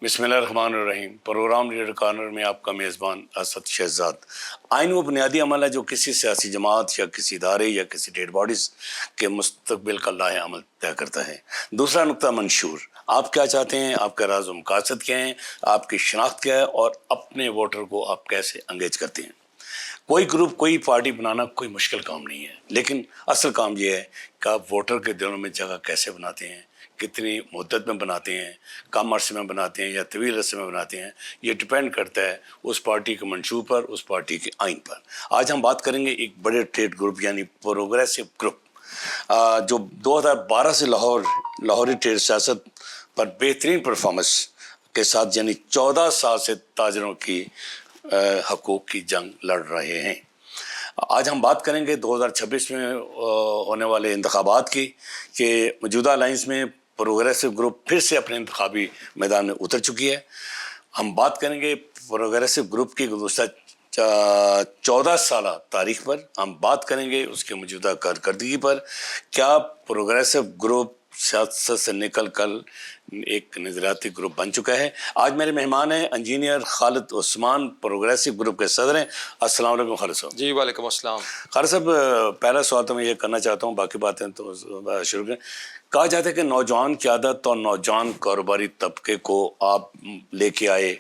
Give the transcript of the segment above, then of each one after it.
بسم اللہ الرحمن الرحیم۔ پروگرام لیڈر کارنر میں آپ کا میزبان اسد شہزاد۔ آئین وہ بنیادی عمل ہے جو کسی سیاسی جماعت یا کسی ادارے یا کسی ڈیٹ باڈیز کے مستقبل کا لائحہ عمل طے کرتا ہے۔ دوسرا نقطہ منشور، آپ کیا چاہتے ہیں، آپ کا راز و مقاصد کیا ہیں، آپ کی شناخت کیا ہے اور اپنے ووٹر کو آپ کیسے انگیج کرتے ہیں۔ کوئی گروپ کوئی پارٹی بنانا کوئی مشکل کام نہیں ہے، لیکن اصل کام یہ ہے کہ آپ ووٹر کے دلوں میں جگہ کیسے بناتے ہیں، کتنی مدت میں بناتے ہیں، کم عرصے میں بناتے ہیں یا طویل عرصے میں بناتے ہیں۔ یہ ڈپینڈ کرتا ہے اس پارٹی کے منشور پر، اس پارٹی کے آئین پر۔ آج ہم بات کریں گے ایک بڑے ٹریڈ گروپ یعنی پروگریسو گروپ جو 2012 سے لاہوری ٹریڈ سیاست پر بہترین پرفارمنس کے ساتھ یعنی 14 سال سے تاجروں کی حقوق کی جنگ لڑ رہے ہیں۔ آج ہم بات کریں گے 2026 میں ہونے والے انتخابات کی، کہ موجودہ الائنس میں پروگریسو گروپ پھر سے اپنے انتخابی میدان میں اتر چکی ہے۔ ہم بات کریں گے پروگریسو گروپ کی گزشتہ 14 سالہ تاریخ پر، ہم بات کریں گے اس کے موجودہ کارکردگی پر۔ کیا پروگریسو گروپ سیاست سے نکل کر ایک نظریاتی گروپ بن چکا ہے؟ آج میرے مہمان ہیں انجینئر خالد عثمان، پروگریسو گروپ کے صدر ہیں۔ السلام علیکم خالد صاحب۔ جی وعلیکم السلام۔ خالد صاحب، پہلا سوال تو میں یہ کرنا چاہتا ہوں، باقی باتیں تو شروع کریں۔ کہا جاتا ہے کہ نوجوان قیادت اور نوجوان کاروباری طبقے کو آپ لے کے آئے،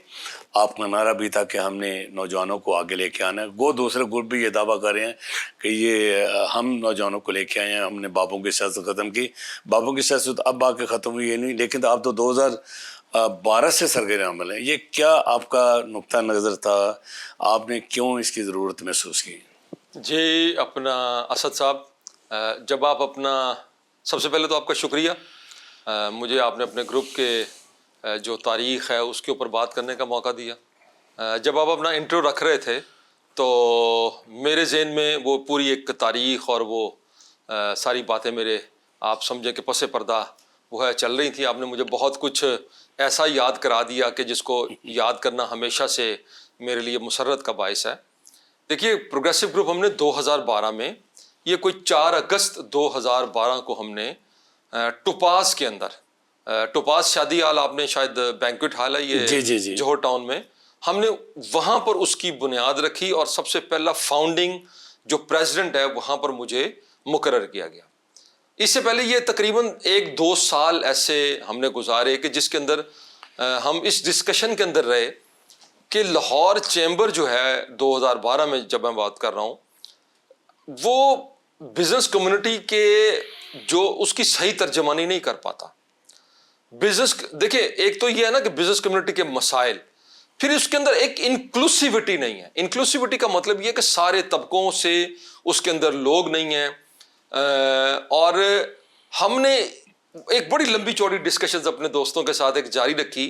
آپ کا نعرہ بھی تھا کہ ہم نے نوجوانوں کو آگے لے کے آنا ہے۔ وہ دوسرے گروپ بھی یہ دعویٰ کر رہے ہیں کہ یہ ہم نوجوانوں کو لے کے آئے ہیں، ہم نے باپوں کی سیاست ختم کی۔ باپوں کی سیاست اب آ کے ختم ہوئی ہے نہیں، لیکن آپ تو 2012 سے سرگرم عمل ہیں۔ یہ کیا آپ کا نقطہ نظر تھا؟ آپ نے کیوں اس کی ضرورت محسوس کی؟ جی اپنا اسد صاحب، جب آپ اپنا سب سے پہلے تو آپ کا شکریہ، مجھے آپ نے اپنے گروپ کے جو تاریخ ہے اس کے اوپر بات کرنے کا موقع دیا۔ جب آپ اپنا انٹرو رکھ رہے تھے تو میرے ذہن میں وہ پوری ایک تاریخ اور وہ ساری باتیں میرے آپ سمجھیں کہ پس پردہ وہ ہے چل رہی تھیں۔ آپ نے مجھے بہت کچھ ایسا یاد کرا دیا کہ جس کو یاد کرنا ہمیشہ سے میرے لیے مسرت کا باعث ہے۔ دیکھیے، پروگریسو گروپ ہم نے 2012 میں، یہ کوئی 4 اگست 2012 کو ہم نے ٹوپاز کے اندر، ٹوپاز شادی ہال آپ نے شاید بینکویٹ ہال ہے یہ جوہر ٹاؤن میں، ہم نے وہاں پر اس کی بنیاد رکھی اور سب سے پہلا فاؤنڈنگ جو پریزیڈنٹ ہے وہاں پر مجھے مقرر کیا گیا۔ اس سے پہلے یہ تقریباً 1-2 سال ایسے ہم نے گزارے کہ جس کے اندر ہم اس ڈسکشن کے اندر رہے کہ لاہور چیمبر جو ہے 2012 میں جب میں بات کر رہا ہوں، وہ بزنس کمیونٹی کے جو اس کی صحیح ترجمانی نہیں کر پاتا۔ بزنس دیکھیں، ایک تو یہ ہے نا کہ بزنس کمیونٹی کے مسائل، پھر اس کے اندر ایک انکلوسیوٹی نہیں ہے۔ انکلوسیوٹی کا مطلب یہ کہ سارے طبقوں سے اس کے اندر لوگ نہیں ہیں، اور ہم نے ایک بڑی لمبی چوڑی ڈسکشنز اپنے دوستوں کے ساتھ ایک جاری رکھی،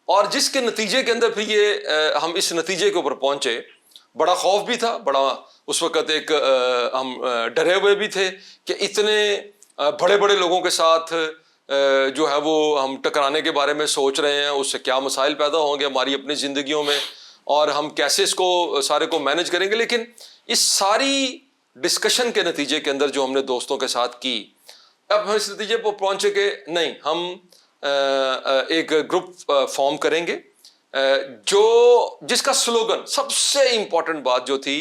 اور جس کے نتیجے کے اندر پھر یہ ہم اس نتیجے کے اوپر پہنچے۔ بڑا خوف بھی تھا، بڑا اس وقت ایک ہم ڈرے ہوئے بھی تھے کہ اتنے بڑے بڑے لوگوں کے ساتھ جو ہے وہ ہم ٹکرانے کے بارے میں سوچ رہے ہیں، اس سے کیا مسائل پیدا ہوں گے ہماری اپنی زندگیوں میں، اور ہم کیسے اس کو سارے کو مینج کریں گے۔ لیکن اس ساری ڈسکشن کے نتیجے کے اندر جو ہم نے دوستوں کے ساتھ کی، اب ہم اس نتیجے پر پہنچے کہ نہیں، ہم ایک گروپ فارم کریں گے جس کا سلوگن، سب سے امپورٹنٹ بات جو تھی،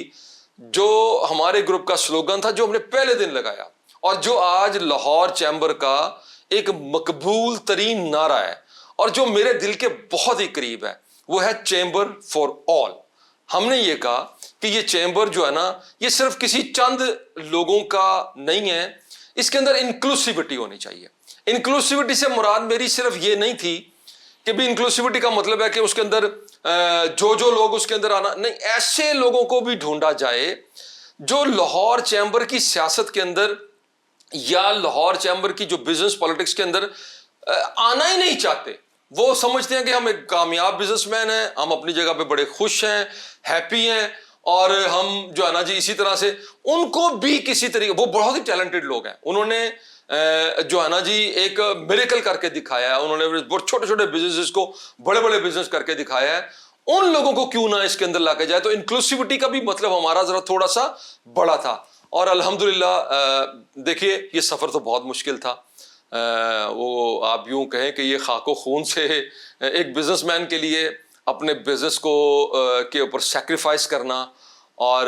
جو ہمارے گروپ کا سلوگن تھا، جو ہم نے پہلے دن لگایا اور جو آج لاہور چیمبر کا ایک مقبول ترین نعرہ ہے اور جو میرے دل کے بہت ہی قریب ہے، وہ ہے چیمبر فار آل۔ ہم نے یہ کہا کہ یہ چیمبر جو ہے نا، یہ صرف کسی چند لوگوں کا نہیں ہے، اس کے اندر انکلوسیوٹی ہونی چاہیے۔ انکلوسیوٹی سے مراد میری صرف یہ نہیں تھی کہ بھی انکلوسیوٹی کا مطلب ہے کہ اس کے اندر جو لوگ اس کے اندر آنا نہیں، ایسے لوگوں کو بھی ڈھونڈا جائے جو لاہور چیمبر کی سیاست کے اندر یا لاہور چیمبر کی جو بزنس پالیٹکس کے اندر آنا ہی نہیں چاہتے۔ وہ سمجھتے ہیں کہ ہم ایک کامیاب بزنس مین ہیں، ہم اپنی جگہ پہ بڑے خوش ہیں، ہیپی ہیں، اور ہم جو ہے نا جی اسی طرح سے ان کو بھی کسی طریقے، وہ بہت ہی ٹیلنٹڈ لوگ ہیں، انہوں نے جو ہے نا جی ایک میریکل کر کے دکھایا ہے، انہوں نے چھوٹے چھوٹے بزنس کو بڑے بڑے بزنس کر کے دکھایا ہے، ان لوگوں کو کیوں نہ اس کے اندر لا کے جائے۔ تو انکلوسیوٹی کا بھی مطلب ہمارا ذرا تھوڑا سا بڑا تھا، اور الحمدللہ دیکھیے یہ سفر تو بہت مشکل تھا۔ وہ آپ یوں کہیں کہ یہ خاک و خون سے ایک بزنس مین کے لیے اپنے بزنس کو کے اوپر سیکریفائس کرنا اور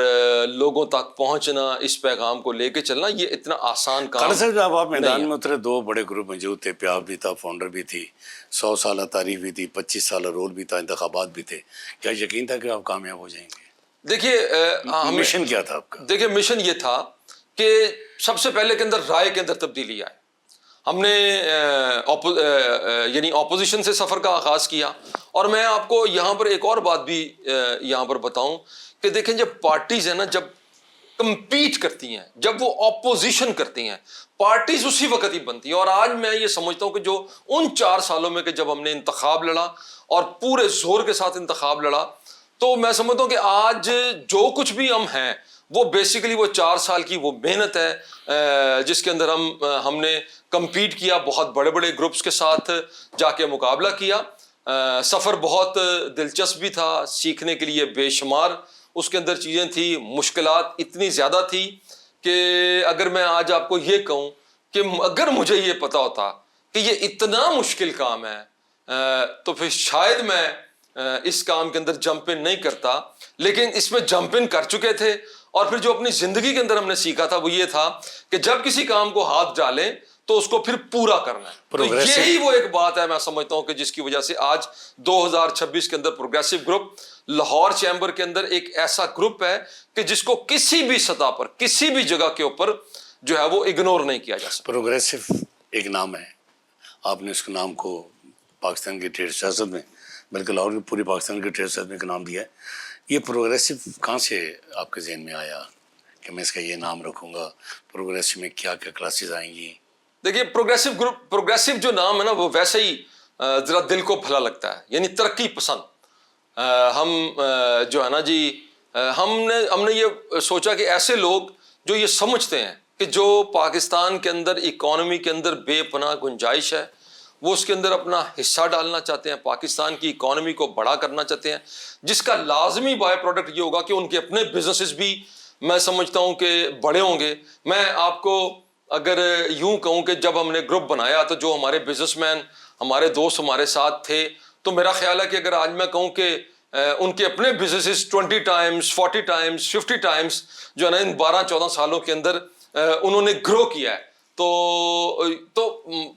لوگوں تک پہنچنا، اس پیغام کو لے کے چلنا، یہ اتنا آسان کام خالد صاحب جب آپ نہیں میدان ہے۔ میں اترے 2 بڑے گروپ موجود تھے، پیاب بھی تھا، فاؤنڈر بھی تھی، 100 سالہ تاریخ بھی تھی، 25 سالہ رول بھی تھا، انتخابات بھی تھے، کیا یقین تھا کہ آپ کامیاب ہو جائیں گے؟ دیکھیے مشن کیا تھا آپ کا؟ دیکھیے مشن یہ تھا کہ سب سے پہلے کے اندر رائے کے اندر تبدیلی آئے۔ ہم نے یعنی اپوزیشن سے سفر کا آغاز کیا، اور میں آپ کو یہاں پر ایک اور بات بھی یہاں پر بتاؤں کہ دیکھیں جب پارٹیز ہیں نا، جب کمپیٹ کرتی ہیں، جب وہ اپوزیشن کرتی ہیں، پارٹیز اسی وقت ہی بنتی ہیں۔ اور آج میں یہ سمجھتا ہوں کہ جو ان 4 سالوں میں کہ جب ہم نے انتخاب لڑا اور پورے زور کے ساتھ انتخاب لڑا، تو میں سمجھتا ہوں کہ آج جو کچھ بھی ہم ہیں وہ بیسیکلی وہ 4 سال کی وہ محنت ہے جس کے اندر ہم نے کمپیٹ کیا، بہت بڑے بڑے گروپس کے ساتھ جا کے مقابلہ کیا۔ سفر بہت دلچسپ بھی تھا، سیکھنے کے لیے بے شمار اس کے اندر چیزیں تھیں، مشکلات اتنی زیادہ تھی کہ اگر میں آج آپ کو یہ کہوں کہ اگر مجھے یہ پتا ہوتا کہ یہ اتنا مشکل کام ہے تو پھر شاید میں اس کام کے اندر جمپ ان نہیں کرتا، لیکن اس میں جمپ ان کر چکے تھے۔ اور پھر جو اپنی زندگی کے اندر ہم نے سیکھا تھا وہ یہ تھا کہ جب کسی کام کو ہاتھ ڈالیں تو اس کو پھر پورا کرنا ہے۔ تو یہی وہ ایک بات ہے میں سمجھتا ہوں کہ جس کی وجہ سے آج 2026 کے اندر پروگریسو گروپ لاہور چیمبر کے اندر ایک ایسا گروپ ہے کہ جس کو کسی بھی سطح پر، کسی بھی جگہ کے اوپر جو ہے وہ اگنور نہیں کیا جا سکتا۔ پروگریسو ایک نام ہے، آپ نے اس کے نام کو پاکستان کی ٹریڈ سیاست میں، بلکہ لاہور کی پوری پاکستان کی ٹریڈ سیاست میں ایک نام دیا ہے۔ یہ پروگریسو کہاں سے آپ کے ذہن میں آیا کہ میں اس کا یہ نام رکھوں گا؟ پروگریسو میں کیا کیا کلاسز آئیں گی؟ دیکھیے پروگریسو گروپ، پروگریسو جو نام ہے نا وہ ویسے ہی ذرا دل کو بھلا لگتا ہے، یعنی ترقی پسند۔ ہم جو ہے نا جی ہم نے یہ سوچا کہ ایسے لوگ جو یہ سمجھتے ہیں کہ جو پاکستان کے اندر اکانومی کے اندر بے پناہ گنجائش ہے، وہ اس کے اندر اپنا حصہ ڈالنا چاہتے ہیں، پاکستان کی اکانومی کو بڑا کرنا چاہتے ہیں، جس کا لازمی بائی پروڈکٹ یہ ہوگا کہ ان کے اپنے بزنسز بھی میں سمجھتا ہوں کہ بڑے ہوں گے۔ میں آپ کو اگر یوں کہوں کہ جب ہم نے گروپ بنایا تو جو ہمارے بزنس مین، ہمارے دوست ہمارے ساتھ تھے، تو میرا خیال ہے کہ اگر آج میں کہوں کہ ان کے اپنے بزنسز 20 ٹائمز 40 ٹائمز 50 ٹائمز جو ہے نا ان 12-14 سالوں کے اندر انہوں نے گرو کیا ہے، تو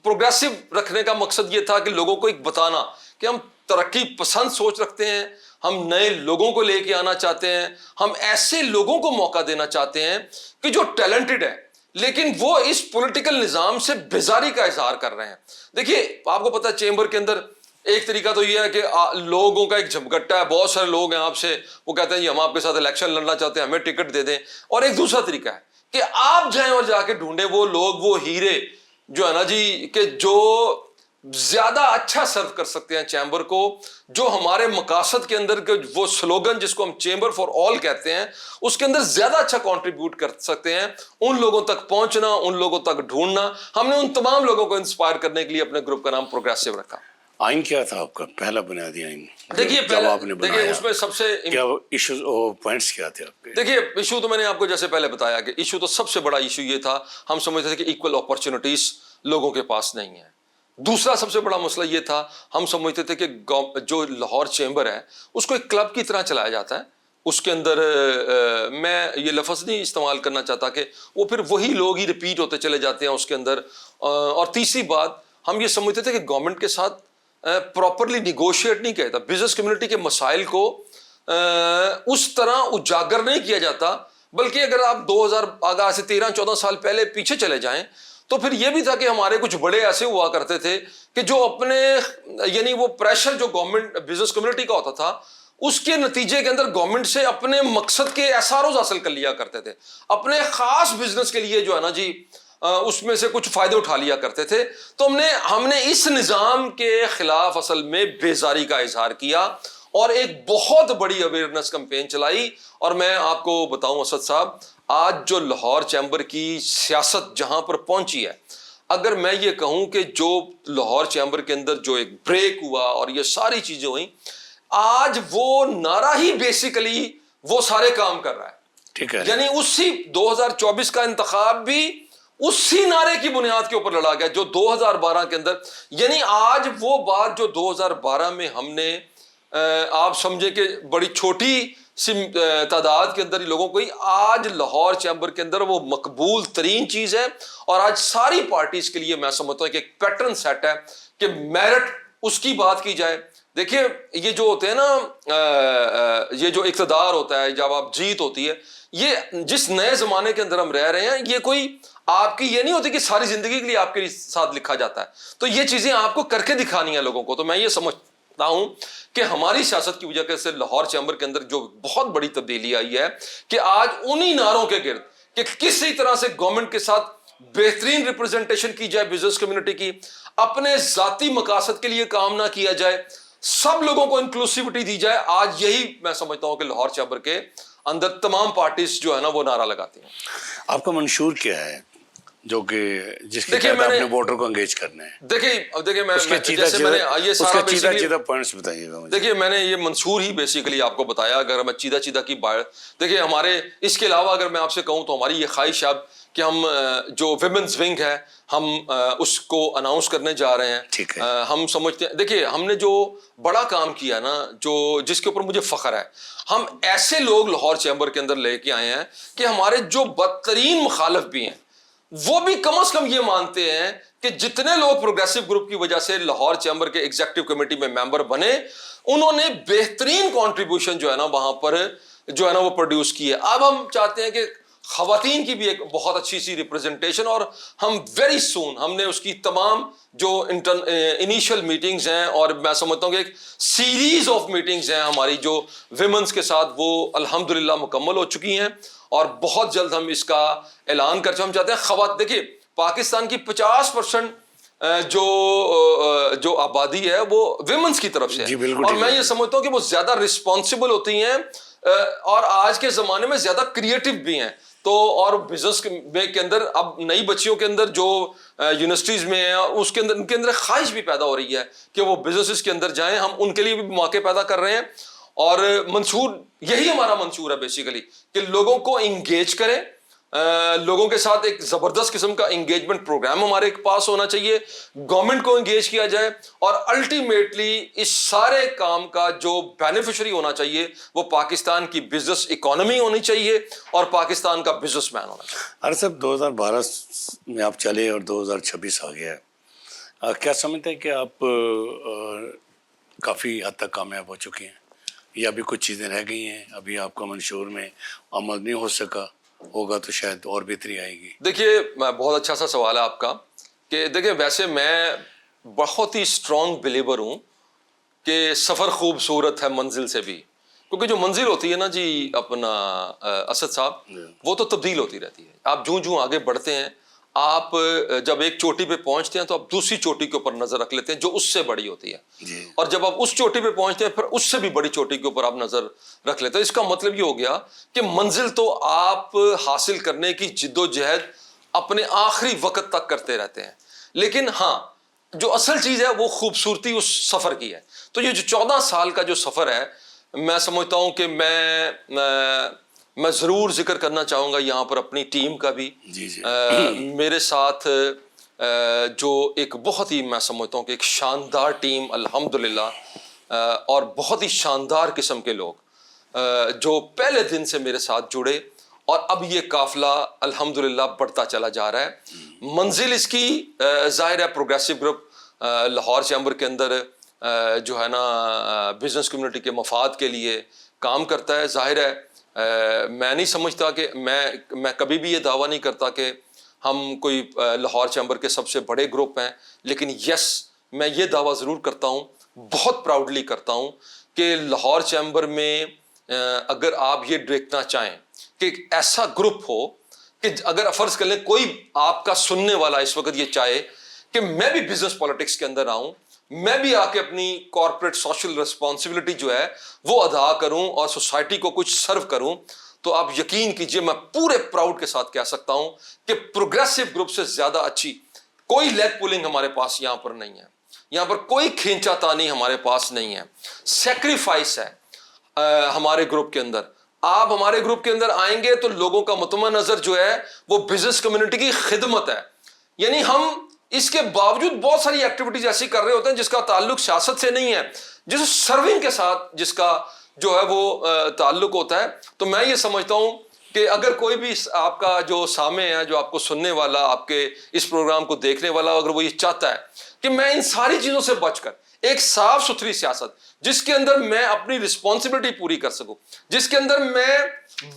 پروگریسو رکھنے کا مقصد یہ تھا کہ لوگوں کو ایک بتانا کہ ہم ترقی پسند سوچ رکھتے ہیں، ہم نئے لوگوں کو لے کے آنا چاہتے ہیں، ہم ایسے لوگوں کو موقع دینا چاہتے ہیں کہ جو ٹیلنٹڈ ہے لیکن وہ اس پولیٹیکل نظام سے بیزاری کا اظہار کر رہے ہیں۔ دیکھیے آپ کو پتہ ہے چیمبر کے اندر ایک طریقہ تو یہ ہے کہ لوگوں کا ایک جھمگٹا ہے، بہت سارے لوگ ہیں آپ سے وہ کہتے ہیں ہم آپ کے ساتھ الیکشن لڑنا چاہتے ہیں، ہمیں ٹکٹ دے دیں، اور ایک دوسرا طریقہ ہے کہ آپ جائیں اور جا کے ڈھونڈیں وہ لوگ، وہ ہیرے جو ہے نا جی کہ جو زیادہ اچھا سرو کر سکتے ہیں چیمبر کو، جو ہمارے مقاصد کے اندر کے وہ سلوگن جس کو ہم چیمبر فار آل کہتے ہیں اس کے اندر زیادہ اچھا کنٹریبیوٹ کر سکتے ہیں، ان لوگوں تک پہنچنا، ان لوگوں تک ڈھونڈنا۔ ہم نے ان تمام لوگوں کو انسپائر کرنے کے لیے اپنے گروپ کا نام پروگریسو رکھا۔ آئین کیا تھا آپ کا پہلا بنیادی آئین دیکھیے جب آپ نے دیکھیے بنایا؟ اس میں سب سے کیا ایشوز پوائنٹس کیا تھے آپ کے؟ دیکھیے ایشو تو میں نے آپ کو جیسے پہلے بتایا کہ ایشو تو سب سے بڑا ایشو یہ تھا، ہم سمجھتے تھے کہ ایکول اپرچونٹیز لوگوں کے پاس نہیں ہیں۔ دوسرا سب سے بڑا مسئلہ یہ تھا، ہم سمجھتے تھے کہ جو لاہور چیمبر ہے اس کو ایک کلب کی طرح چلایا جاتا ہے، اس کے اندر میں یہ لفظ نہیں استعمال کرنا چاہتا کہ وہ پھر وہی لوگ ہی ریپیٹ ہوتے چلے جاتے ہیں اس کے اندر۔ اور تیسری بات ہم یہ سمجھتے تھے کہ گورنمنٹ کے ساتھ پراپرلی نیگوشیٹ نہیں کیا جاتا، بزنس کمیونٹی کے مسائل کو اس طرح اجاگر نہیں کیا جاتا، بلکہ اگر آپ 2000 آگاہ سے 13-14 سال پہلے پیچھے چلے جائیں تو پھر یہ بھی تھا کہ ہمارے کچھ بڑے ایسے ہوا کرتے تھے کہ جو اپنے یعنی وہ پریشر جو گورنمنٹ بزنس کمیونٹی کا ہوتا تھا اس کے نتیجے کے اندر گورنمنٹ سے اپنے مقصد کے ایساروز حاصل کر لیا کرتے تھے، اپنے خاص بزنس کے لیے جو ہے نا جی اس میں سے کچھ فائدے اٹھا لیا کرتے تھے۔ تو ہم نے اس نظام کے خلاف اصل میں بیزاری کا اظہار کیا اور ایک بہت بڑی اویئرنیس کمپین چلائی۔ اور میں آپ کو بتاؤں اسد صاحب، آج جو لاہور چیمبر کی سیاست جہاں پر پہنچی ہے، اگر میں یہ کہوں کہ جو لاہور چیمبر کے اندر جو ایک بریک ہوا اور یہ ساری چیزیں ہوئیں، آج وہ نعرہ ہی بیسیکلی وہ سارے کام کر رہا ہے۔ ٹھیک ہے، یعنی اسی 2024 کا انتخاب بھی اسی نعرے کی بنیاد کے اوپر لڑا گیا جو 2012 کے اندر. یعنی آج وہ بات جو 2012 میں ہم نے آپ سمجھے کہ بڑی چھوٹی سی تعداد کے اندر لوگوں کو ہی، آج لاہور چیمبر کے اندر وہ مقبول ترین چیز ہے. اور آج ساری پارٹیز کے لیے میں سمجھتا ہوں کہ ایک پیٹرن سیٹ ہے کہ میرٹ اس کی بات کی جائے. دیکھیے یہ جو ہوتے ہیں نا، یہ جو اقتدار ہوتا ہے جب آپ جیت ہوتی ہے، یہ جس نئے زمانے کے اندر ہم رہ رہے ہیں، یہ کوئی آپ کی یہ نہیں ہوتی کہ ساری زندگی کے لیے آپ کے ساتھ لکھا جاتا ہے. تو یہ چیزیں آپ کو کر کے دکھانی ہیں لوگوں کو. تو میں یہ سمجھتا ہوں کہ ہماری سیاست کی وجہ سے لاہور چیمبر کے اندر جو بہت بڑی تبدیلی آئی ہے کہ آج انہی نعروں کے گرد کہ کسی طرح سے گورنمنٹ کے ساتھ بہترین ریپرزنٹیشن کی جائے بزنس کمیونٹی کی، اپنے ذاتی مقاصد کے لیے کام نہ کیا جائے، سب لوگوں کو انکلوسیوٹی دی جائے. آج یہی میں سمجھتا ہوں کہ لاہور چیمبر کے اندر تمام پارٹیز جو ہے نا وہ نعرہ لگاتی ہیں. آپ کا منشور کیا ہے جو کہ جس کے دیکھیے تحت آپ نے ووٹر کو انگیج کرنا ہے؟ دیکھیے میں اس کے جیسے میں نے یہ سارا چیدہ پوائنٹس بتائیے گا مجھے. دیکھیے میں نے یہ منصور ہی بیسیکلی آپ کو بتایا. اگر میں چیدہ کی دیکھیے ہمارے اس کے علاوہ اگر میں آپ سے کہوں تو ہماری یہ خواہش ہے کہ ہم جو ویمنز ونگ ہے ہم اس کو اناؤنس کرنے جا رہے ہیں. ٹھیک ہے. ہم سمجھتے ہیں، دیکھیے ہم نے جو بڑا کام کیا نا، جو جس کے اوپر مجھے فخر ہے، ہم ایسے لوگ لاہور چیمبر کے اندر لے کے آئے ہیں کہ ہمارے جو بدترین مخالف بھی ہیں وہ بھی کم از کم یہ مانتے ہیں کہ جتنے لوگ پروگریسو گروپ کی وجہ سے لاہور چیمبر کے ایگزیکٹو کمیٹی میں ممبر بنے، انہوں نے بہترین کنٹریبیوشن جو ہے نا وہاں پر جو ہے نا وہ پروڈیوس کی ہے. اب ہم چاہتے ہیں کہ خواتین کی بھی ایک بہت اچھی سی ریپرزنٹیشن، اور ہم ویری سون ہم نے اس کی تمام جو انیشیل میٹنگز ہیں، اور میں سمجھتا ہوں کہ ایک سیریز آف میٹنگز ہیں ہماری جو ویمنز کے ساتھ، وہ الحمدللہ مکمل ہو چکی ہیں. اور بہت جلد ہم اس کا اعلان کر چکے. ہم چاہتے ہیں دیکھیے پاکستان کی 50% جو آبادی ہے وہ ویمنز کی طرف سے ہے، اور میں یہ سمجھتا ہوں کہ وہ زیادہ رسپانسبل ہوتی ہیں اور آج کے زمانے میں زیادہ کریٹو بھی ہیں. تو اور بزنس کے اندر اب نئی بچیوں کے اندر جو یونیورسٹیز میں ہیں اس کے اندر ان کے اندر خواہش بھی پیدا ہو رہی ہے کہ وہ بزنسز کے اندر جائیں. ہم ان کے لیے بھی مواقع پیدا کر رہے ہیں، اور منشور یہی ہمارا منشور ہے بیسیکلی کہ لوگوں کو انگیج کریں، لوگوں کے ساتھ ایک زبردست قسم کا انگیجمنٹ پروگرام ہمارے پاس ہونا چاہیے، گورنمنٹ کو انگیج کیا جائے، اور الٹیمیٹلی اس سارے کام کا جو بینیفیشری ہونا چاہیے وہ پاکستان کی بزنس اکانومی ہونی چاہیے اور پاکستان کا بزنس مین ہونا چاہیے. ارے صاحب 2012 میں آپ چلے اور 2026 آ گیا ہے، کیا سمجھتے ہیں کہ آپ کافی حد تک کامیاب ہو چکے ہیں یا ابھی کچھ چیزیں رہ گئی ہیں، ابھی آپ کا منشور میں عمل نہیں ہو سکا، ہوگا تو شاید اور بہتری آئے گی؟ دیکھیے بہت اچھا سا سوال ہے آپ کا کہ دیکھیں ویسے میں بہت ہی اسٹرانگ بلیور ہوں کہ سفر خوبصورت ہے منزل سے بھی، کیونکہ جو منزل ہوتی ہے نا جی اپنا اسد صاحب، وہ تو تبدیل ہوتی رہتی ہے. آپ جوں آگے بڑھتے ہیں، آپ جب ایک چوٹی پہ پہنچتے ہیں تو آپ دوسری چوٹی کے اوپر نظر رکھ لیتے ہیں جو اس سے بڑی ہوتی ہے، اور جب آپ اس چوٹی پہ پہنچتے ہیں پھر اس سے بھی بڑی چوٹی کے اوپر آپ نظر رکھ لیتے ہیں. اس کا مطلب یہ ہو گیا کہ منزل تو آپ حاصل کرنے کی جد و جہد اپنے آخری وقت تک کرتے رہتے ہیں، لیکن ہاں جو اصل چیز ہے وہ خوبصورتی اس سفر کی ہے. تو یہ جو 14 سال کا جو سفر ہے، میں سمجھتا ہوں کہ میں ضرور ذکر کرنا چاہوں گا یہاں پر اپنی ٹیم کا بھی. میرے ساتھ جو ایک بہت ہی میں سمجھتا ہوں کہ ایک شاندار ٹیم الحمدللہ، اور بہت ہی شاندار قسم کے لوگ جو پہلے دن سے میرے ساتھ جڑے، اور اب یہ قافلہ الحمدللہ بڑھتا چلا جا رہا ہے. منزل اس کی ظاہر ہے پروگریسو گروپ لاہور چیمبر کے اندر جو ہے نا بزنس کمیونٹی کے مفاد کے لیے کام کرتا ہے. ظاہر ہے میں نہیں سمجھتا کہ میں کبھی بھی یہ دعویٰ نہیں کرتا کہ ہم کوئی لاہور چیمبر کے سب سے بڑے گروپ ہیں، لیکن یس میں یہ دعویٰ ضرور کرتا ہوں، بہت پراؤڈلی کرتا ہوں کہ لاہور چیمبر میں اگر آپ یہ دیکھنا چاہیں کہ ایک ایسا گروپ ہو کہ اگر فرض کر لیں کوئی آپ کا سننے والا اس وقت یہ چاہے کہ میں بھی بزنس پالیٹکس کے اندر آؤں، میں بھی آ کے اپنی کارپوریٹ سوشل رسپانسبلٹی جو ہے وہ ادا کروں اور سوسائٹی کو کچھ سرو کروں، تو آپ یقین کیجئے میں پورے پراؤڈ کے ساتھ کہہ سکتا ہوں کہ پروگریسو گروپ سے زیادہ اچھی کوئی لیگ پولنگ ہمارے پاس یہاں پر نہیں ہے، یہاں پر کوئی کھینچا تانی ہمارے پاس نہیں ہے. سیکریفائس ہے ہمارے گروپ کے اندر، آپ ہمارے گروپ کے اندر آئیں گے تو لوگوں کا مطمع نظر جو ہے وہ بزنس کمیونٹی کی خدمت ہے. یعنی ہم اس کے باوجود بہت ساری ایکٹیویٹیز ایسی کر رہے ہوتے ہیں جس کا تعلق سیاست سے نہیں ہے, جس سرونگ کے ساتھ جس کا جو ہے وہ تعلق ہوتا ہے. تو میں یہ سمجھتا ہوں کہ اگر کوئی بھی آپ کا جو سامع ہے, جو آپ کو سننے والا, آپ کے اس پروگرام کو دیکھنے والا, اگر وہ یہ چاہتا ہے کہ میں ان ساری چیزوں سے بچ کر ایک صاف ستھری سیاست جس کے اندر میں اپنی رسپانسبلٹی پوری کر سکوں, جس کے اندر میں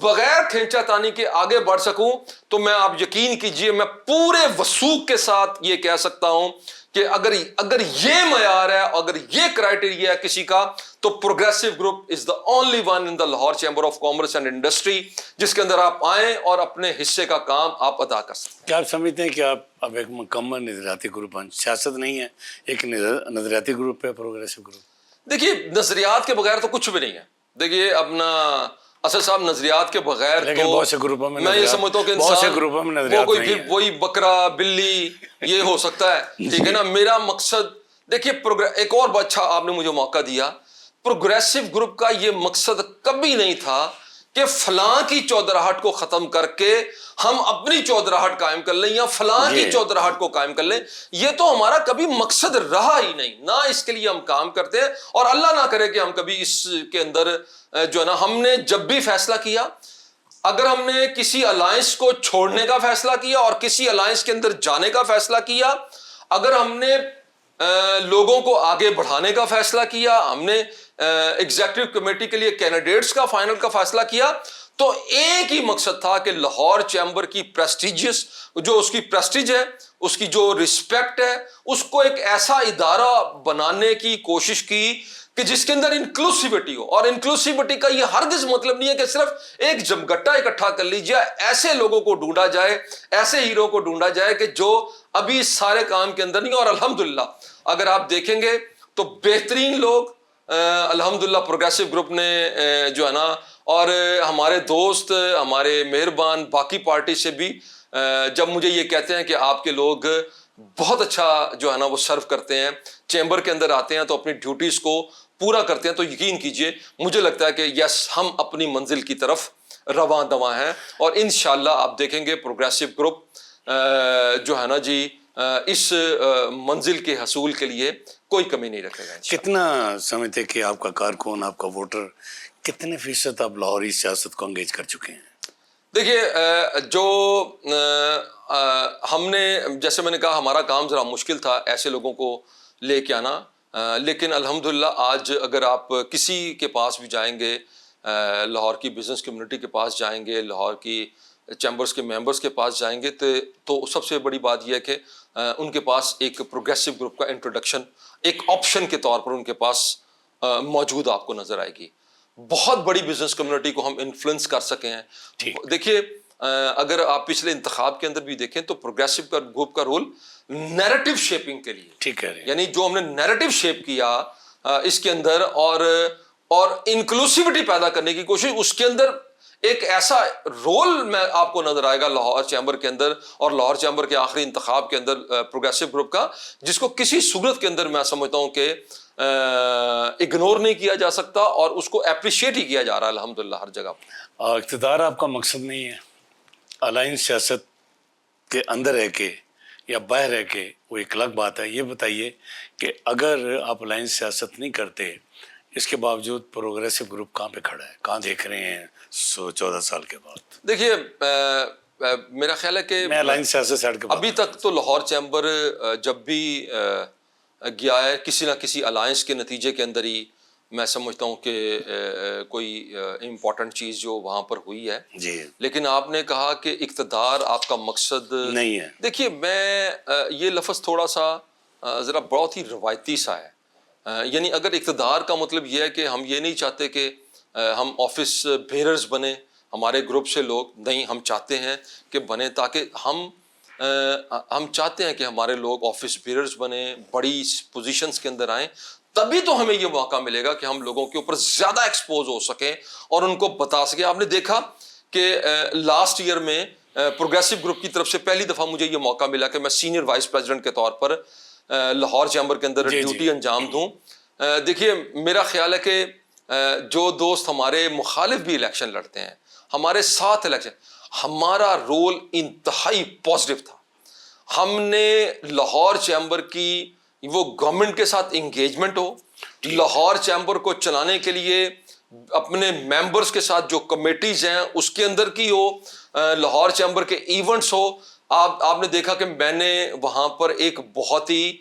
بغیر کھینچا تانی کے آگے بڑھ سکوں, تو میں آپ یقین کیجئے میں پورے وثوق کے ساتھ یہ کہہ سکتا ہوں کہ اگر یہ معیار ہے, اگر یہ کرائٹیریا ہے کسی کا, تو progressive group is the only one in the Lahore chamber of commerce and industry جس کے اندر آپ آئیں اور اپنے حصے کا کام آپ ادا کر سکیں. کیا آپ سمجھتے ہیں کہ آپ اب ایک مکمل نظریاتی گروپ ہیں؟ سیاست نہیں ہے, ایک نظریاتی گروپ ہے پروگریسو گروپ. دیکھیے نظریات کے بغیر تو کچھ بھی نہیں ہے. دیکھیے اپنا اسد صاحب نظریات کے بغیر تو بہت سے گروپوں میں میں یہ سمجھتا ہوں کہ بہت سے انسان گروپوں میں وہ نظریات کوئی نہیں پھر ہیں. وہی بکرا بلی یہ ہو سکتا ہے, ٹھیک ہے نا. میرا مقصد دیکھیے ایک اور اچھا آپ نے مجھے موقع دیا. پروگریسو گروپ کا یہ مقصد کبھی نہیں تھا کہ فلاں کی چودراہٹ کو ختم کر کے ہم اپنی چودراہٹ قائم کر لیں یا فلاں کی چودراہٹ کو قائم کر لیں. یہ تو ہمارا کبھی مقصد رہا ہی نہیں, نہ اس کے لیے ہم کام کرتے ہیں, اور اللہ نہ کرے کہ ہم کبھی اس کے اندر جو ہے نا, ہم نے جب بھی فیصلہ کیا, اگر ہم نے کسی الائنس کو چھوڑنے کا فیصلہ کیا اور کسی الائنس کے اندر جانے کا فیصلہ کیا, اگر ہم نے لوگوں کو آگے بڑھانے کا فیصلہ کیا, ہم نے ایگزیکٹو کمیٹی کے لیے کینڈیڈیٹس کا فائنل کا فیصلہ کیا, تو ایک ہی مقصد تھا کہ لاہور چیمبر کی پریسٹیجیس جو اس کی پریسٹیج ہے, اس کی جو رسپیکٹ ہے, اس کو ایک ایسا ادارہ بنانے کی کوشش کی کہ جس کے اندر انکلوسیوٹی ہو. اور انکلوسیوٹی کا یہ ہرگز مطلب نہیں ہے کہ صرف ایک جمگٹا اکٹھا کر لیجیے. ایسے لوگوں کو ڈھونڈا جائے, ایسے ہیرو کو ڈھونڈا جائے کہ جو ابھی اس سارے کام کے اندر نہیں. اور الحمدللہ اگر آپ دیکھیں گے تو بہترین لوگ الحمدللہ پروگریسو گروپ نے جو ہے نا, اور ہمارے دوست ہمارے مہربان باقی پارٹی سے بھی جب مجھے یہ کہتے ہیں کہ آپ کے لوگ بہت اچھا جو ہے نا وہ سرو کرتے ہیں, چیمبر کے اندر آتے ہیں تو اپنی ڈیوٹیز کو پورا کرتے ہیں, تو یقین کیجئے مجھے لگتا ہے کہ یس ہم اپنی منزل کی طرف رواں دواں ہیں. اور انشاءاللہ آپ دیکھیں گے پروگریسو گروپ جو ہے نا جی اس منزل کے حصول کے لیے کوئی کمی نہیں رکھے گا. کتنا سمجھتے کہ آپ کا کارکن, آپ کا ووٹر کتنے فیصد آپ لاہوری سیاست کو انگیج کر چکے ہیں؟ دیکھیے جو ہم نے جیسے میں نے کہا ہمارا کام ذرا مشکل تھا ایسے لوگوں کو لے کے آنا, لیکن الحمدللہ آج اگر آپ کسی کے پاس بھی جائیں گے, لاہور کی بزنس کمیونٹی کے پاس جائیں گے, لاہور کی چیمبرز کے ممبرز کے پاس جائیں گے, تو سب سے بڑی بات یہ ہے کہ ان کے پاس ایک پروگریسو گروپ کا انٹروڈکشن ایک آپشن کے طور پر ان کے پاس موجود آپ کو نظر آئے گی. بہت بڑی بزنس کمیونٹی کو ہم انفلوئنس کر سکے ہیں. دیکھیے اگر آپ پچھلے انتخاب کے اندر بھی دیکھیں تو پروگریسو گروپ کا رول نیریٹو شیپنگ کے لیے, ٹھیک ہے, یعنی جو ہم نے نیریٹو شیپ کیا اس کے اندر اور انکلوسیوٹی پیدا کرنے کی کوشش, اس کے اندر ایک ایسا رول میں آپ کو نظر آئے گا لاہور چیمبر کے اندر اور لاہور چیمبر کے آخری انتخاب کے اندر پروگریسو گروپ کا, جس کو کسی صورت کے اندر میں سمجھتا ہوں کہ اگنور نہیں کیا جا سکتا اور اس کو اپریشیٹ ہی کیا جا رہا ہے الحمدللہ ہر جگہ. اقتدار آپ کا مقصد نہیں ہے, الائنس سیاست کے اندر رہ کے یا باہر رہ کے وہ ایک الگ بات ہے. یہ بتائیے کہ اگر آپ الائنس سیاست نہیں کرتے, اس کے باوجود پروگریسو گروپ کہاں پہ کھڑا ہے, کہاں دیکھ رہے ہیں 14 سال کے بعد؟ دیکھیے میرا خیال ہے کہ میں الائنس سیاست سائڈ کے ابھی تک تو لاہور چیمبر جب بھی گیا ہے کسی نہ کسی الائنس کے نتیجے کے اندر ہی میں سمجھتا ہوں کہ کوئی امپورٹنٹ چیز جو وہاں پر ہوئی ہے. جی, لیکن آپ نے کہا کہ اقتدار آپ کا مقصد نہیں ہے. دیکھیے میں یہ لفظ تھوڑا سا ذرا بہت ہی روایتی سا ہے. یعنی اگر اقتدار کا مطلب یہ ہے کہ ہم یہ نہیں چاہتے کہ ہم آفس بیررز بنیں ہمارے گروپ سے لوگ, نہیں, ہم چاہتے ہیں کہ بنے تاکہ ہم چاہتے ہیں کہ ہمارے لوگ آفس بیررز بنیں, بڑی پوزیشنز کے اندر آئیں, تبھی تو ہمیں یہ موقع ملے گا کہ ہم لوگوں کے اوپر زیادہ ایکسپوز ہو سکیں اور ان کو بتا سکیں. آپ نے دیکھا کہ لاسٹ ایئر میں پروگریسو گروپ کی طرف سے پہلی دفعہ مجھے یہ موقع ملا کہ میں سینئر وائس پریزیڈنٹ کے طور پر لاہور چیمبر کے اندر ڈیوٹی انجام دوں. دیکھیے میرا خیال ہے کہ جو دوست ہمارے مخالف بھی الیکشن لڑتے ہیں، ہمارے ساتھ الیکشن، ہمارا رول انتہائی پازیٹیو تھا. ہم نے لاہور چیمبر کی وہ گورنمنٹ کے ساتھ انگیجمنٹ ہو، لاہور چیمبر کو چلانے کے لیے اپنے ممبرز کے ساتھ جو کمیٹیز ہیں اس کے اندر کی ہو، لاہور چیمبر کے ایونٹس ہو. آپ نے دیکھا کہ میں نے وہاں پر ایک بہت ہی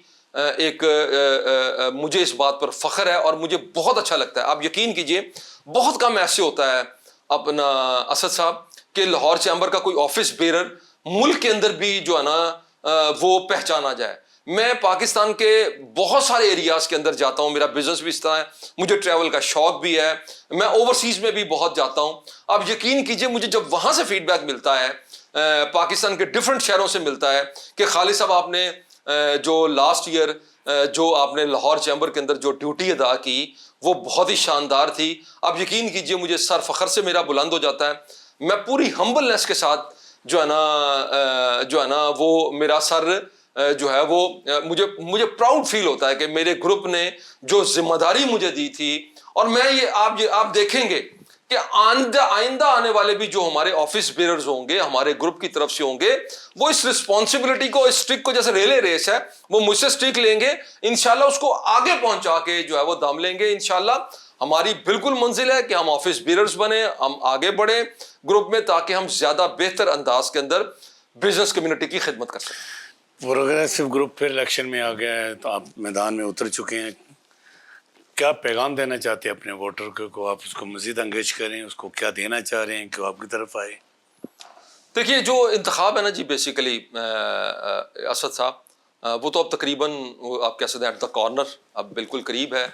مجھے اس بات پر فخر ہے اور مجھے بہت اچھا لگتا ہے. آپ یقین کیجئے بہت کم ایسے ہوتا ہے اپنا اسد صاحب کہ لاہور چیمبر کا کوئی آفس بیرر ملک کے اندر بھی جو ہے نا وہ پہچانا جائے. میں پاکستان کے بہت سارے ایریاز کے اندر جاتا ہوں، میرا بزنس بھی اس طرح ہے، مجھے ٹریول کا شوق بھی ہے، میں اوورسیز میں بھی بہت جاتا ہوں. آپ یقین کیجئے مجھے جب وہاں سے فیڈ بیک ملتا ہے، پاکستان کے ڈفرینٹ شہروں سے ملتا ہے کہ خالد صاحب آپ نے جو لاسٹ ایئر جو آپ نے لاہور چیمبر کے اندر جو ڈیوٹی ادا کی وہ بہت ہی شاندار تھی. آپ یقین کیجئے مجھے سر فخر سے میرا بلند ہو جاتا ہے. میں پوری ہمبلنس کے ساتھ جو ہے نا وہ میرا سر جو ہے وہ مجھے پراؤڈ فیل ہوتا ہے کہ میرے گروپ نے جو ذمہ داری مجھے دی تھی. اور میں یہ آپ دیکھیں گے کہ آئندہ آنے والے بھی جو ہمارے آفس بیررز ہوں گے ہمارے گروپ کی طرف سے ہوں گے وہ اس رسپانسبلٹی کو، اس اسٹک کو، جیسے ریلے ریس ہے وہ مجھ سے اسٹک لیں گے انشاءاللہ، اس کو آگے پہنچا کے جو ہے وہ دم لیں گے انشاءاللہ. ہماری بالکل منزل ہے کہ ہم آفس بیررز بنیں، ہم آگے بڑھیں گروپ میں تاکہ ہم زیادہ بہتر انداز کے اندر بزنس کمیونٹی کی خدمت کر سکیں. پروگریسو گروپ پھر الیکشن میں آ گیا ہے تو آپ میدان میں اتر چکے ہیں، کیا پیغام دینا چاہتے ہیں اپنے ووٹر کو؟ آپ اس کو مزید انگیج کریں، اس کو کیا دینا چاہ رہے ہیں کہ وہ آپ کی طرف آئے؟ دیکھیے جو انتخاب ہے نا جی بیسیکلی اسد صاحب وہ تو اب تقریباً آپ کہہ سکتے ہیں ایٹ دا کارنر، اب بالکل قریب ہے.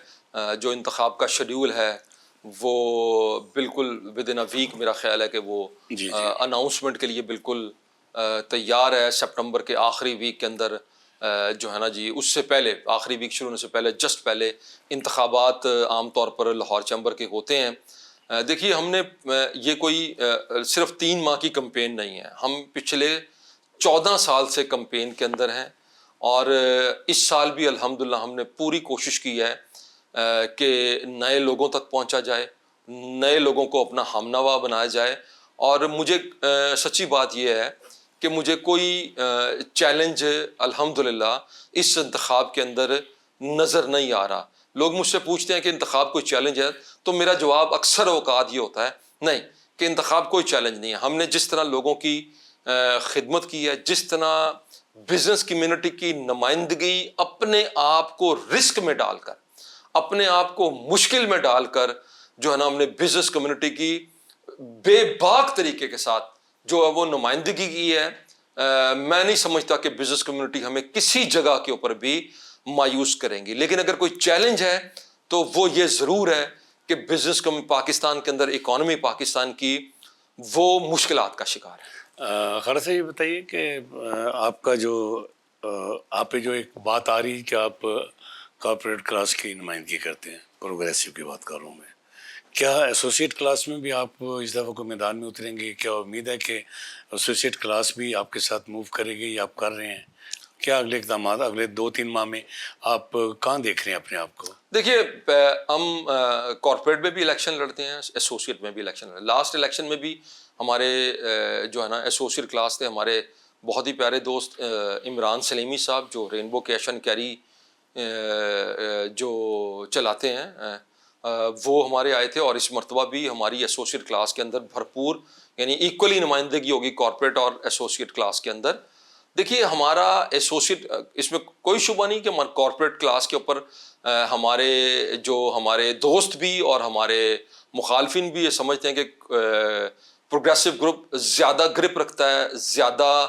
جو انتخاب کا شیڈیول ہے وہ بالکل ود ان اے ویک میرا خیال ہے کہ وہ اناؤنسمنٹ کے لیے بالکل تیار ہے. سپٹمبر کے آخری ویک کے اندر جو ہے نا جی اس سے پہلے، آخری ویک شروع ہونے سے پہلے جسٹ پہلے انتخابات عام طور پر لاہور چیمبر کے ہوتے ہیں. دیکھیے ہم نے یہ کوئی صرف 3 ماہ کی کمپین نہیں ہے، ہم پچھلے 14 سال سے کمپین کے اندر ہیں اور اس سال بھی الحمدللہ ہم نے پوری کوشش کی ہے کہ نئے لوگوں تک پہنچا جائے، نئے لوگوں کو اپنا ہمنوا بنایا جائے. اور مجھے سچی بات یہ ہے کہ مجھے کوئی چیلنج الحمدللہ اس انتخاب کے اندر نظر نہیں آ رہا. لوگ مجھ سے پوچھتے ہیں کہ انتخاب کوئی چیلنج ہے تو میرا جواب اکثر اوقات یہ ہوتا ہے نہیں، کہ انتخاب کوئی چیلنج نہیں ہے. ہم نے جس طرح لوگوں کی خدمت کی ہے، جس طرح بزنس کمیونٹی کی نمائندگی اپنے آپ کو رسک میں ڈال کر، اپنے آپ کو مشکل میں ڈال کر جو ہے نا ہم نے بزنس کمیونٹی کی بے باک طریقے کے ساتھ جو ہے وہ نمائندگی کی ہے. میں نہیں سمجھتا کہ بزنس کمیونٹی ہمیں کسی جگہ کے اوپر بھی مایوس کریں گی. لیکن اگر کوئی چیلنج ہے تو وہ یہ ضرور ہے کہ بزنس پاکستان کے اندر، اکانومی پاکستان کی وہ مشکلات کا شکار ہے. خالد صاحب یہ بتائیے کہ آپ کا جو آپ پہ جو ایک بات آ رہی ہے کہ آپ کارپوریٹ کلاس کی نمائندگی کرتے ہیں، پروگریسو کی بات کر رہا ہوں میں، کیا ایسوسیٹ کلاس میں بھی آپ اس دفعہ کو میدان میں اتریں گے؟ کیا امید ہے کہ ایسوسیٹ کلاس بھی آپ کے ساتھ موو کرے گی یا آپ کر رہے ہیں؟ کیا اگلے اقدامات اگلے 2-3 ماہ میں آپ کہاں دیکھ رہے ہیں اپنے آپ کو؟ دیکھیے ہم کارپوریٹ میں بھی الیکشن لڑتے ہیں، ایسوسیٹ میں بھی الیکشن لڑتے ہیں. لاسٹ الیکشن میں بھی ہمارے جو ہے نا ایسوسیٹ کلاس تھے، ہمارے بہت ہی پیارے دوست عمران سلیمی صاحب جو رینبو کیش اینڈ کیری جو چلاتے ہیں وہ ہمارے آئے تھے. اور اس مرتبہ بھی ہماری ایسوسیٹ کلاس کے اندر بھرپور یعنی ایکولی نمائندگی ہوگی کارپوریٹ اور ایسوسیٹ کلاس کے اندر. دیکھیے ہمارا ایسوسیٹ، اس میں کوئی شبہ نہیں کہ کارپوریٹ کلاس کے اوپر ہمارے دوست بھی اور ہمارے مخالفین بھی یہ سمجھتے ہیں کہ پروگریسو گروپ زیادہ گرپ رکھتا ہے، زیادہ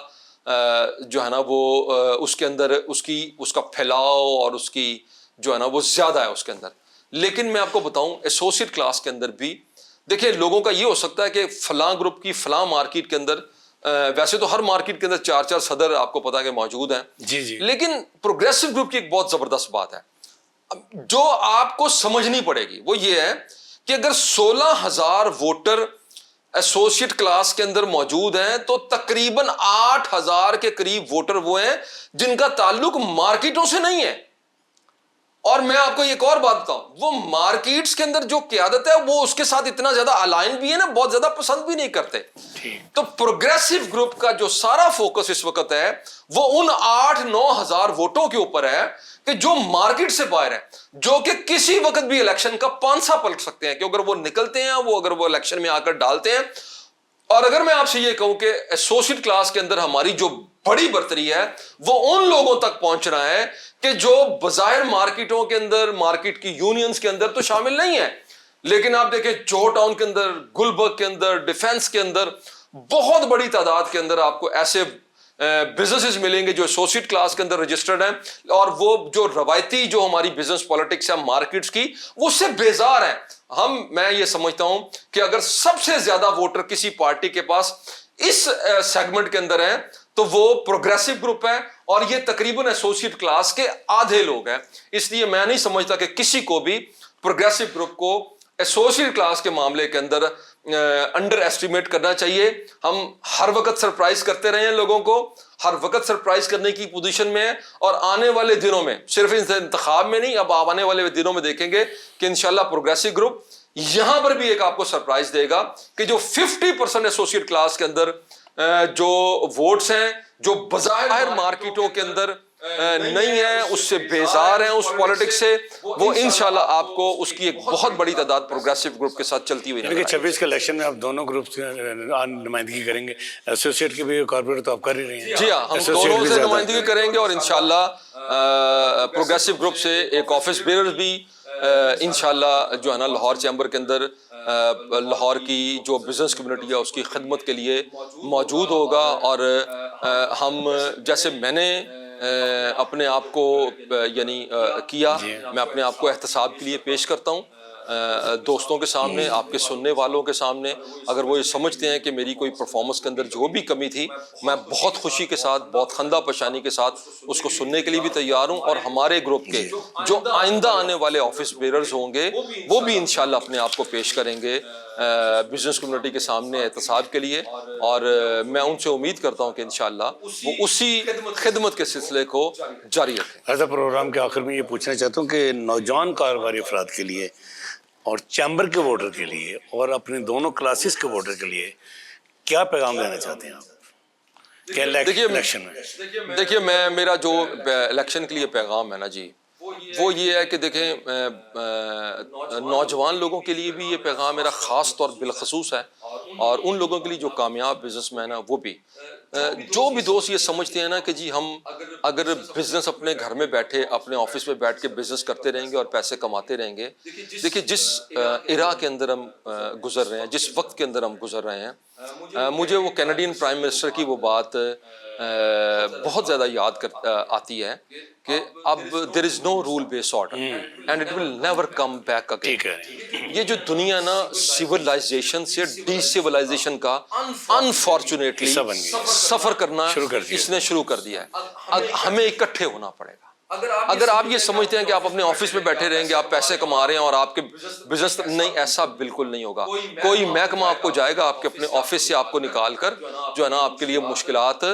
جو ہے نا وہ اس کے اندر اس کا پھیلاؤ اور اس کی جو ہے نا وہ زیادہ ہے اس کے اندر. لیکن میں آپ کو بتاؤں ایسوسیٹ کلاس کے اندر بھی دیکھیے لوگوں کا یہ ہو سکتا ہے کہ فلاں گروپ کی فلاں مارکیٹ کے اندر، ویسے تو ہر مارکیٹ کے اندر 4 صدر آپ کو پتا ہے کہ موجود ہیں جی لیکن پروگریسو گروپ کی ایک بہت زبردست بات ہے جو آپ کو سمجھنی پڑے گی، وہ یہ ہے کہ اگر 16,000 ووٹر ایسوسیٹ کلاس کے اندر موجود ہیں تو تقریباً 8,000 کے قریب ووٹر وہ ہیں جن کا تعلق مارکیٹوں سے نہیں ہے. اور میں آپ کو ایک اور بات بتاؤں, وہ مارکیٹس کے اندر جو قیادت ہے وہ اس کے ساتھ اتنا زیادہ الائن بھی ہے نا, بہت زیادہ پسند بھی نہیں کرتے. تو پروگریسو گروپ کا جو سارا فوکس اس وقت ہے وہ ان 8-9 ہزار ووٹوں کے اوپر ہے کہ جو مارکیٹ سے باہر ہیں, جو کہ کسی وقت بھی الیکشن کا پانسا پلٹ سکتے ہیں, کہ اگر وہ نکلتے ہیں, وہ اگر وہ الیکشن میں آ کر ڈالتے ہیں. اور اگر میں آپ سے یہ کہوں کہ ایسوسیٹ کلاس کے اندر ہماری جو بڑی برتری ہے وہ ان لوگوں تک پہنچ رہا ہے کہ جو بظاہر مارکیٹوں کے اندر, مارکیٹ کی یونینز کے اندر تو شامل نہیں ہے, لیکن آپ دیکھیں جو ٹاؤن کے اندر, گلبرگ کے اندر, ڈیفنس کے اندر بہت بڑی تعداد کے اندر آپ کو ایسے بزنسز ملیں گے جو ایسوسیٹ کلاس کے اندر رجسٹرڈ ہیں, اور وہ جو روایتی جو ہماری بزنس پالیٹکس ہے مارکیٹس کی, وہ اس سے بیزار ہیں. میں یہ سمجھتا ہوں کہ اگر سب سے زیادہ ووٹر کسی پارٹی کے پاس اس سیگمنٹ کے اندر ہیں تو وہ پروگریسو گروپ ہے, اور یہ تقریباً ایسوسیٹ کلاس کے آدھے لوگ ہیں. اس لیے میں نہیں سمجھتا کہ کسی کو بھی پروگریسو گروپ کو ایسوسیٹ کلاس کے معاملے کے اندر انڈر ایسٹیمیٹ کرنا چاہیے. ہم ہر وقت سرپرائز کرتے رہے ہیں لوگوں کو, ہر وقت سرپرائز کرنے کی پوزیشن میں ہیں, اور آنے والے دنوں میں, صرف اس انتخاب میں نہیں, اب آنے والے دنوں میں دیکھیں گے کہ انشاءاللہ پروگریسو گروپ یہاں پر بھی ایک آپ کو سرپرائز دے گا کہ جو 50% ایسوسیٹ کلاس کے اندر جو ووٹس ہیں, جو بظاہر مارکیٹوں کے اندر نہیں ہیں, اس سے بیزار ہیں, اس پالیٹکس سے, وہ انشاءاللہ آپ کو اس کی ایک بہت بڑی تعداد پروگریسو گروپ کے ساتھ چلتی ہوئی. 26 کے الیکشن میں آپ دونوں گروپ سے نمائندگی کریں گے, ایسوسیٹ کی بھی کارپوریٹ تو آپ کر ہی رہے ہیں. جی ہاں, ہم دونوں سے نمائندگی کریں گے, اور انشاءاللہ پروگریسو گروپ سے ایک آفس بیئرز بھی انشاءاللہ جو ہے نا لاہور چیمبر کے اندر لاہور کی جو بزنس کمیونٹی ہے اس کی خدمت کے لیے موجود ہوگا. اور ہم جیسے میں نے اپنے آپ کو یعنی کیا, میں اپنے آپ کو احتساب کے لیے پیش کرتا ہوں دوستوں کے سامنے, آپ کے سننے والوں کے سامنے. اگر وہ یہ سمجھتے ہیں کہ میری کوئی پرفارمنس کے اندر جو بھی کمی تھی, میں بہت خوشی کے ساتھ, بہت خندہ پریشانی کے ساتھ اس کو سننے کے لیے بھی تیار ہوں. اور ہمارے گروپ کے جو آئندہ آنے والے آفس بیئرز ہوں گے وہ بھی انشاءاللہ اپنے آپ کو پیش کریں گے بزنس کمیونٹی کے سامنے احتساب کے لیے. اور میں ان سے امید کرتا ہوں کہ انشاءاللہ وہ اسی خدمت کے سلسلے کو جاری رکھیں. ایسا پروگرام کے آخر میں یہ پوچھنا چاہتا ہوں کہ نوجوان کاروباری افراد کے لیے اور چیمبر کے ووٹر کے لیے اور اپنے دونوں کلاسز کے ووٹر کے لیے کیا پیغام دینا چاہتے ہیں آپ کہ الیکشن میں؟ دیکھیے میرا جو الیکشن کے لیے پیغام ہے نا جی, وہ یہ ہے کہ دیکھیں نوجوان لوگوں کے لیے بھی یہ پیغام میرا خاص طور بالخصوص ہے, اور ان لوگوں کے لیے جو کامیاب بزنس مین ہیں وہ بھی, جو بھی دوست یہ سمجھتے ہیں نا کہ جی ہم اگر بزنس اپنے گھر میں بیٹھے, اپنے آفس میں بیٹھ کے بزنس کرتے رہیں گے اور پیسے کماتے رہیں گے. دیکھیے جس ایرا کے اندر ہم گزر رہے ہیں, جس وقت کے اندر ہم گزر رہے ہیں, مجھے وہ کینیڈین پرائم منسٹر کی وہ بات بہت زیادہ یاد آتی ہے کہ اب there is no rule based order and it will never come back again. یہ جو دنیا نا سیولائزیشن سے ڈی سیولائزیشن کا انفارچونیٹلی سفر کرنا اس نے شروع کر دیا ہے. ہمیں اکٹھے ہونا پڑے گا. اگر آپ یہ سمجھتے ہیں کہ آپ اپنے آفس میں بیٹھے رہیں گے, آپ پیسے کما رہے ہیں اور آپ کے بزنس نہیں, ایسا بالکل نہیں ہوگا. کوئی محکمہ آپ کو جائے گا آپ کے اپنے آفس سے آپ کو نکال کر جو ہے نا آپ کے لیے مشکلات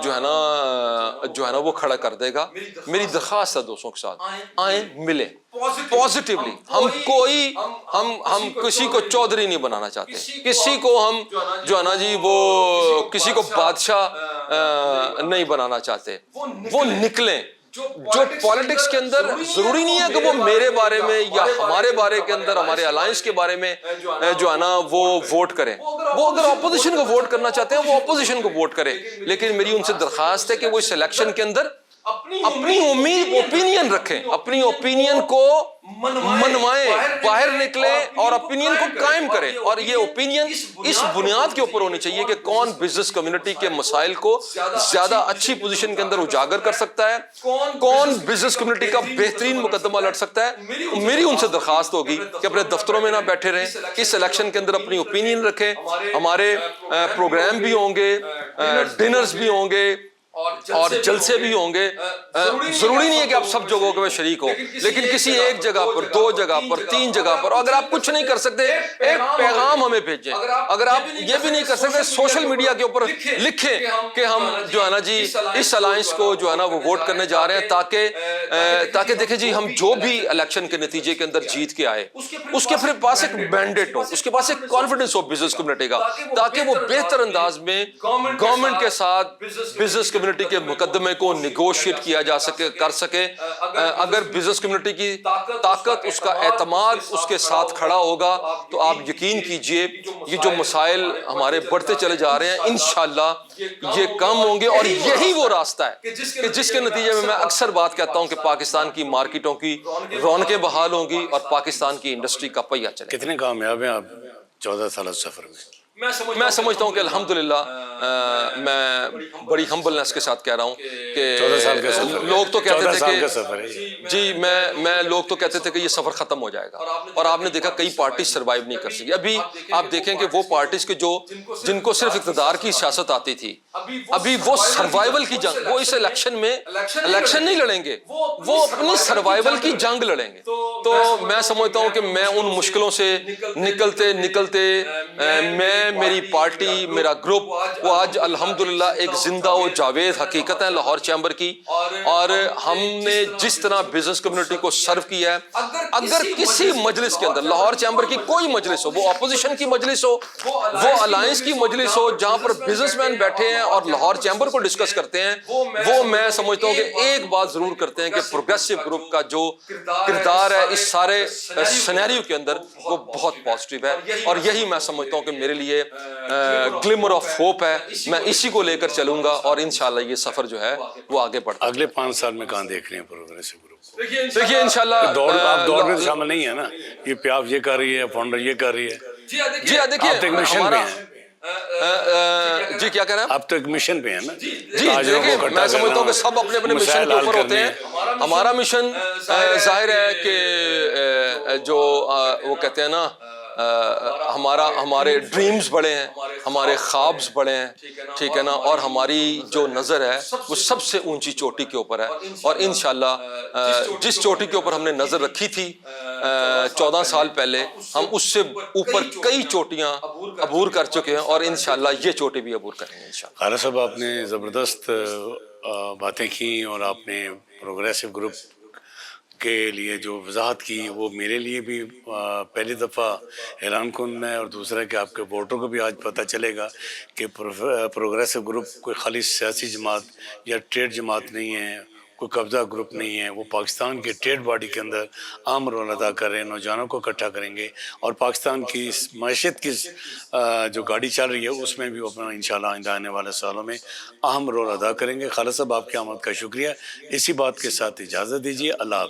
جو ہے نا وہ کھڑا کر دے گا. میری درخواست ہے دوستوں کے ساتھ, آئیں ملیں پازیٹیولی. ہم کسی کو چودھری نہیں بنانا چاہتے, کسی کو ہم جو ہے نا جی وہ کسی کو بادشاہ نہیں بنانا چاہتے. وہ نکلیں. جو پالیٹکس کے اندر ضروری نہیں ہے کہ وہ میرے بارے میں یا ہمارے بارے کے اندر, ہمارے الائنس کے بارے میں جو ہے نا وہ ووٹ کریں. وہ اگر اپوزیشن کو ووٹ کرنا چاہتے ہیں وہ اپوزیشن کو ووٹ کرے, لیکن میری ان سے درخواست ہے کہ وہ اس الیکشن کے اندر اپنی اوپینین رکھیں, اپنی اوپینین کو منوائیں, باہر نکلیں اور اوپینین کو قائم کریں. اور یہ اوپینین اس بنیاد کے اوپر ہونی چاہیے کہ کون بزنس کمیونٹی کے مسائل کو زیادہ اچھی پوزیشن کے اندر اجاگر کر سکتا ہے, کون بزنس کمیونٹی کا بہترین مقدمہ لڑ سکتا ہے. میری ان سے درخواست ہوگی کہ اپنے دفتروں میں نہ بیٹھے رہیں, اس الیکشن کے اندر اپنی اوپینین رکھیں. ہمارے پروگرام بھی ہوں گے, ڈنرز بھی ہوں گے, اور جلسے بھی ہوں گے. ضروری نہیں ہے کہ آپ سب جگہوں کے میں شریک ہوں, لیکن کسی ایک جگہ پر, 2 جگہ پر, 3 جگہ پر, اگر آپ کچھ نہیں کر سکتے ایک پیغام ہمیں بھیجیں. اگر آپ یہ بھی نہیں کر سکتے سوشل میڈیا کے اوپر لکھیں کہ ہم جو ہے نا جی اس الائنس کو جو ہے نا وہ ووٹ کرنے جا رہے ہیں, تاکہ دیکھیں جی ہم جو بھی الیکشن کے نتیجے کے اندر جیت کے آئے اس کے پھر پاس ایک مینڈیٹ ہو, اس کے پاس ایک کانفیڈنس ہو بزنس کمیونٹی کا, تاکہ وہ بہتر انداز میں گورنمنٹ کے ساتھ بزنس کمیونٹی کے مقدمے کو نیگوشیٹ کیا جا سکے, کر سکے. اگر بزنس کمیونٹی کی طاقت, اس کا اعتماد اس کے ساتھ کھڑا ہوگا تو آپ یقین کیجئے یہ جو مسائل ہمارے بڑھتے چلے جا رہے ہیں انشاءاللہ یہ کم ہوں گے. اور یہی وہ راستہ ہے کہ جس کے نتیجے میں اکثر بات کہتا ہوں کہ پاکستان کی مارکیٹوں کی رونقیں بحال ہوں گی اور پاکستان کی انڈسٹری کا پہیہ چلے. کتنے کامیاب ہیں آپ 14 سالہ سفر میں؟ میں سمجھتا ہوں کہ الحمدللہ میں بڑی ہمبلنس کے ساتھ کہہ رہا ہوں کہ 14 سال کا سفر, لوگ تو کہتے 14 تھے سال کہ کا سفر ہے جی میں لوگ تو کہتے تھے کہ یہ سفر ختم ہو جائے گا, اور آپ نے دیکھا کئی پارٹیز سروائیو نہیں کر سکی. ابھی آپ دیکھیں کہ وہ پارٹیز کے جن کو صرف اقتدار کی سیاست آتی تھی, ابھی وہ سروائیول کی جنگ, وہ اس الیکشن میں الیکشن نہیں لڑیں گے, وہ اپنی سروائیول کی جنگ لڑیں گے. تو میں سمجھتا ہوں کہ میں ان مشکلوں سے نکلتے میری پارٹی, میرا گروپ وہ آج الحمدللہ ایک زندہ و جاوید حقیقت ہے لاہور چیمبر کی. اور ہم نے جس طرح بزنس کمیونٹی کو سرو کیا ہے, اگر کسی مجلس کے اندر لاہور چیمبر کی کوئی مجلس ہو, وہ اپوزیشن کی مجلس ہو, وہ الائنس کی مجلس ہو, جہاں پر بزنس مین بیٹھے ہیں اور لاہور چیمبر کو ڈسکس کرتے ہیں, وہ میں سمجھتا ہوں کہ ایک بات ضرور کرتے ہیں کہ پروگریسو گروپ کا جو کردار ہے اس سارے سینیریو کے اندر وہ بہت پازیٹیو ہے. اور یہی میں سمجھتا ہوں کہ میرے لیے گلمر آف ہوپ ہے. میں اسی کو لے کر چلوں گا اور انشاءاللہ یہ سفر جو ہے وہ آگے بڑھتا ہے. اگلے 5 سال میں کہاں دیکھ رہے ہیں پروگریسو گروپ؟ دیکھیے انشاءاللہ آپ دوڑ میں شامل نہیں ہے نا, یہ آپ یہ کر رہی ہے, فاؤنڈر یہ کر رہی ہے. جی دیکھیے آپ تو ایک مشن پہ ہیں. جی کیا کہہ رہے ہیں آپ تو ایک مشن پہ ہیں نا. جی دیکھیں میں سمجھتا ہوں کہ سب اپنے اپنے مشن کے اوپر ہوتے ہیں. ہمارا مشن ظاہر ہے کہ جو وہ کہتے ہیں نا ہمارے ڈریمز بڑے ہیں, ہمارے خوابز بڑے ہیں, ٹھیک ہے نا, اور ہماری جو نظر ہے وہ سب سے اونچی چوٹی کے اوپر ہے. اور انشاءاللہ جس چوٹی کے اوپر ہم نے نظر رکھی تھی 14 سال پہلے, ہم اس سے اوپر کئی چوٹیاں عبور کر چکے ہیں اور انشاءاللہ یہ چوٹی بھی عبور کریں گے انشاءاللہ. خالد صاحب آپ نے زبردست باتیں کی اور آپ نے پروگریسو گروپ کے لیے جو وضاحت کی وہ میرے لیے بھی پہلی دفعہ اعلان کن ہے, اور دوسرا کہ آپ کے ووٹروں کو بھی آج پتہ چلے گا کہ پروگریسو گروپ کوئی خالی سیاسی جماعت یا ٹریڈ جماعت نہیں ہے, کوئی قبضہ گروپ نہیں ہے. وہ پاکستان کے ٹریڈ باڈی کے اندر اہم رول ادا کر رہے ہیں, نوجوانوں کو اکٹھا کریں گے اور پاکستان کی معیشت کی جو گاڑی چل رہی ہے اس میں بھی وہ اپنا انشاءاللہ آئندہ آنے والے سالوں میں اہم رول ادا کریں گے. خالد صاحب آپ کی آمد کا شکریہ. اسی بات کے ساتھ اجازت دیجیے. اللہ حافظ.